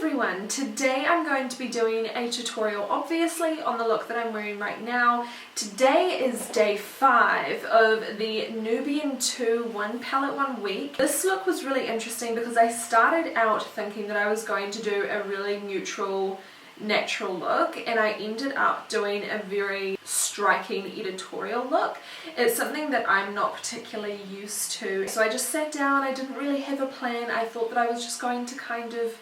everyone, today I'm going to be doing a tutorial obviously on the look that I'm wearing right now. Today is day 5 of the Nubian 2 1 palette 1 week. This look was really interesting because I started out thinking that I was going to do a really neutral, natural look, and I ended up doing a very striking editorial look. It's something that I'm not particularly used to, so I just sat down. I didn't really have a plan. I thought that I was just going to kind of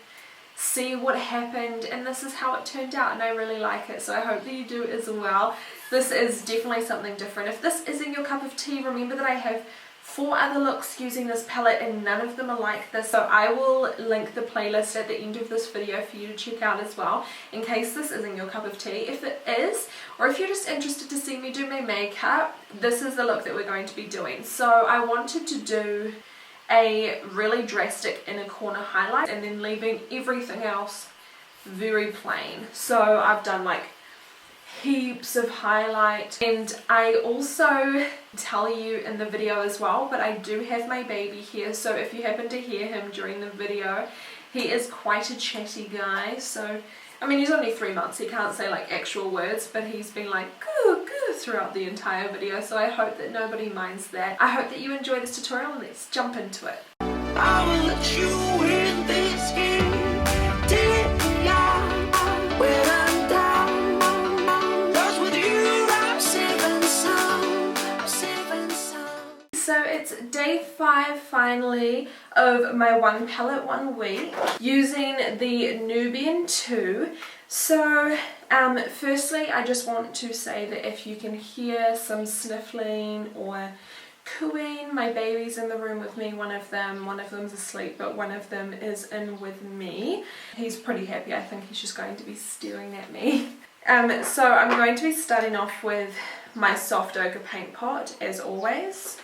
see what happened, and this is how it turned out, and I really like it, so I hope that you do as well. This is definitely something different. If this isn't your cup of tea, remember that I have 4 other looks using this palette and none of them are like this, so I will link the playlist at the end of this video for you to check out as well, in case this isn't your cup of tea. If it is, or if you're just interested to see me do my makeup, this is the look that we're going to be doing. So I wanted to do a really drastic inner corner highlight and then leaving everything else very plain. So I've done like heaps of highlight, and I also tell you in the video as well, but I do have my baby here, so if you happen to hear him during the video, he is quite a chatty guy. So I mean, he's only 3 months, he can't say like actual words, but he's been like goo goo throughout the entire video, so I hope that nobody minds that. I hope that you enjoy this tutorial, and let's jump into it. I will let you win this game. When I'm down, 'cause with you I'm saving some, So it's day 5 finally of my 1 palette 1 week using the Nubian 2. So firstly I just want to say that if you can hear some sniffling or cooing, my baby's in the room with me. One of them's asleep, but one of them is in with me. He's pretty happy. I think he's just going to be staring at me. So I'm going to be starting off with my soft ochre paint pot as always.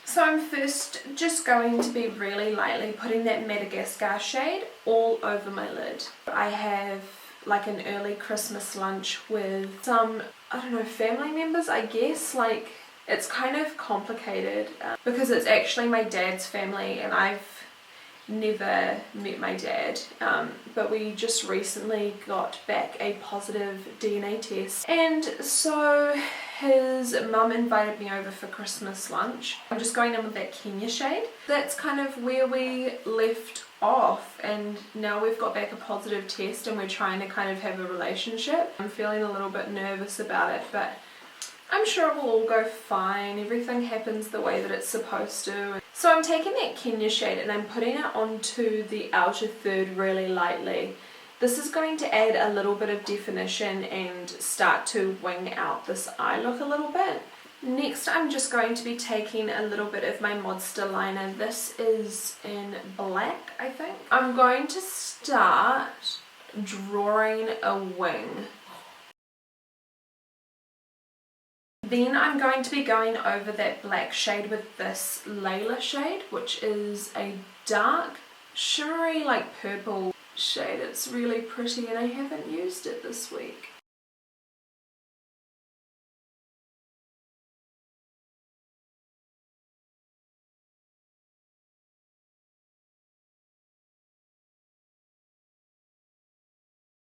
So I'm first just going to be really lightly putting that Madagascar shade all over my lid. I have like an early Christmas lunch with some, I don't know, family members, I guess. Like, it's kind of complicated because it's actually my dad's family and I've never met my dad, but we just recently got back a positive DNA test, and so his mum invited me over for Christmas lunch. I'm just going in with that Kenya shade. That's kind of where we left off, and now we've got back a positive test and we're trying to kind of have a relationship. I'm feeling a little bit nervous about it, but I'm sure it will all go fine. Everything happens the way that it's supposed to. So I'm taking that Kenya shade and I'm putting it onto the outer third really lightly. This is going to add a little bit of definition and start to wing out this eye look a little bit. Next, I'm just going to be taking a little bit of my Modster liner. This is in black, I think. I'm going to start drawing a wing. Then I'm going to be going over that black shade with this Layla shade, which is a dark, shimmery, like purple shade. It's really pretty and I haven't used it this week.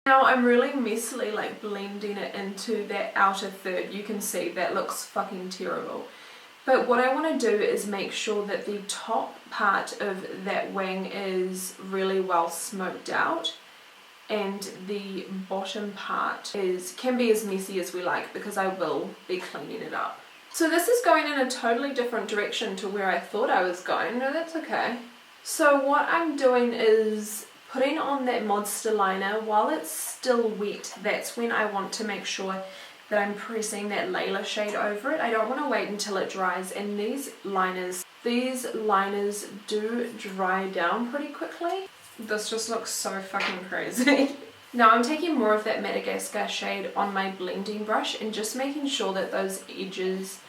Now I'm really messily like blending it into that outer third. You can see that looks fucking terrible. But what I want to do is make sure that the top part of that wing is really well smoked out, and the bottom part can be as messy as we like, because I will be cleaning it up. So this is going in a totally different direction to where I thought I was going. No, that's okay. So what I'm doing is putting on that Modster liner while it's still wet. That's when I want to make sure that I'm pressing that Layla shade over it. I don't want to wait until it dries, and these liners do dry down pretty quickly. This just looks so fucking crazy. Now I'm taking more of that Madagascar shade on my blending brush and just making sure that those edges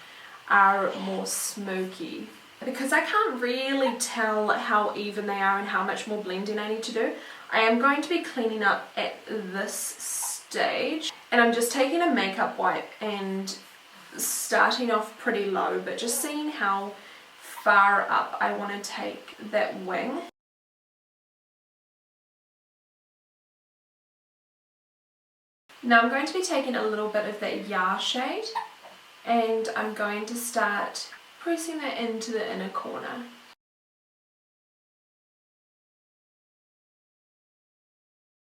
are more smoky, because I can't really tell how even they are and how much more blending I need to do. I am going to be cleaning up at this stage, and I'm just taking a makeup wipe and starting off pretty low, but just seeing how far up I want to take that wing. Now I'm going to be taking a little bit of that Yah shade and I'm going to start pressing that into the inner corner.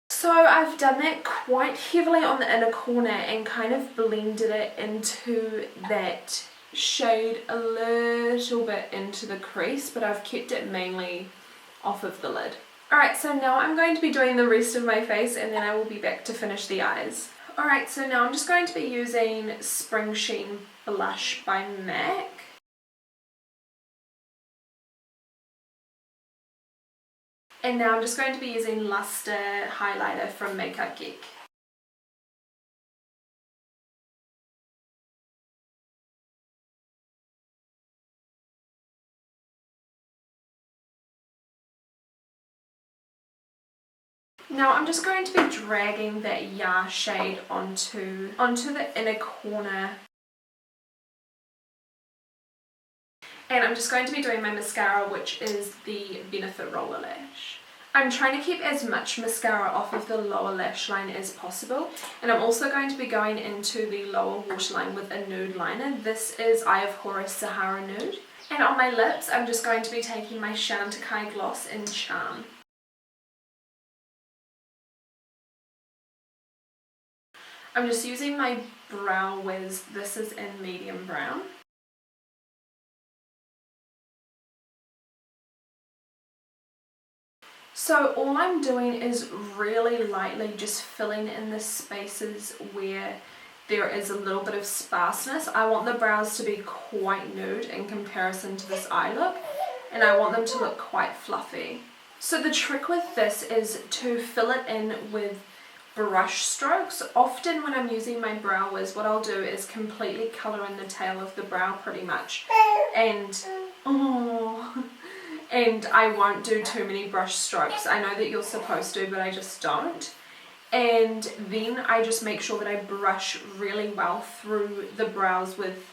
So I've done that quite heavily on the inner corner and kind of blended it into that shade a little bit into the crease, but I've kept it mainly off of the lid. Alright, so now I'm going to be doing the rest of my face and then I will be back to finish the eyes. Alright, so now I'm just going to be using Spring Sheen Blush by MAC. And now I'm just going to be using Luster highlighter from Makeup Geek. Now I'm just going to be dragging that Yah shade onto the inner corner. And I'm just going to be doing my mascara, which is the Benefit Roller Lash. I'm trying to keep as much mascara off of the lower lash line as possible. And I'm also going to be going into the lower waterline with a nude liner. This is Eye of Horus Sahara Nude. And on my lips, I'm just going to be taking my Chantecaille Gloss in Charm. I'm just using my Brow Wiz. This is in medium brown. So all I'm doing is really lightly just filling in the spaces where there is a little bit of sparseness. I want the brows to be quite nude in comparison to this eye look, and I want them to look quite fluffy. So the trick with this is to fill it in with brush strokes. Often when I'm using my Brow Wiz, what I'll do is completely colour in the tail of the brow pretty much, and and I won't do too many brush strokes. I know that you're supposed to, but I just don't. And then I just make sure that I brush really well through the brows with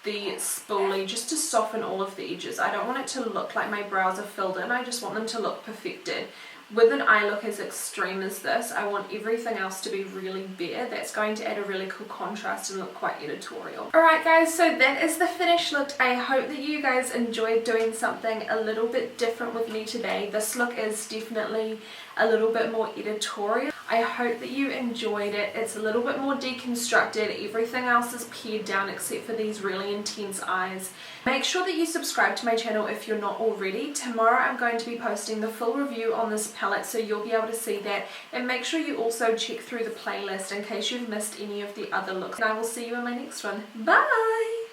the spoolie just to soften all of the edges. I don't want it to look like my brows are filled in, I just want them to look perfected. With an eye look as extreme as this, I want everything else to be really bare. That's going to add a really cool contrast and look quite editorial. Alright guys, so that is the finished look. I hope that you guys enjoyed doing something a little bit different with me today. This look is definitely a little bit more editorial. I hope that you enjoyed it. It's a little bit more deconstructed. Everything else is pared down except for these really intense eyes. Make sure that you subscribe to my channel if you're not already. Tomorrow I'm going to be posting the full review on this palette, so you'll be able to see that. And make sure you also check through the playlist in case you've missed any of the other looks. And I will see you in my next one. Bye!